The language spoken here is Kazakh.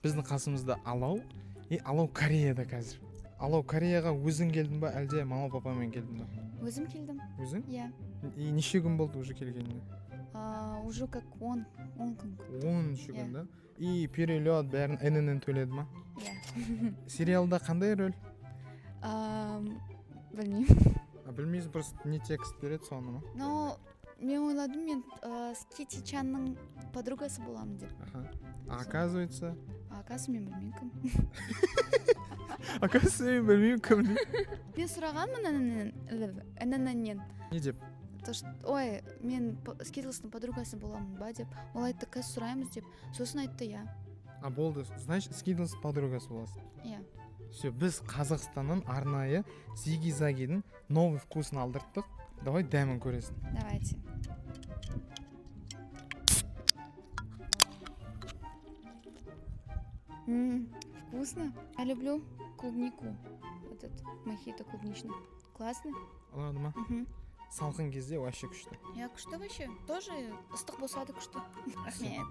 Біздің қасымызда Алау, Алау Кореяда қазір. Алау Кореяға өзің келдің ба, әлде мама папамен келдің ба? Өзім келдім. Өзің? Иә. И неше күн болды уже келгеніне? Уже как 10 күн. 10 күн да? И перелет бәрін інінен төледі ма? Иә. Сериалда қандай рөл? Білмеймін. Білмейсің, просто не текст береді соны ма? Но мен ойладым, мен Кити Чанның подругасы боламын деп. Оказывается... Оказывается, мен білмеймін кім. Оказывается, мен білмеймін кім. Мен сұрағанмын інінен. Не деп? Ой, мен Скитлстың подругасы боламын ба деп. Ол айтты, қазір сұраймыз деп. Сосын айтты, иә. Болды, значит, Скитлс подругасы боласың. Иә. Все, біз Қазақстаннан арнайы Зиги-Загидің новый вкусын алдырттық. Давай дәмін көресің. Давайте. Вкусно. Я люблю клубнику. Вот этот мохито клубничный. Классный. Ұнады ма? Салқын кезде вообще күшті. Я күшті вообще. Тоже ыстық болса да күшті. Рахмет.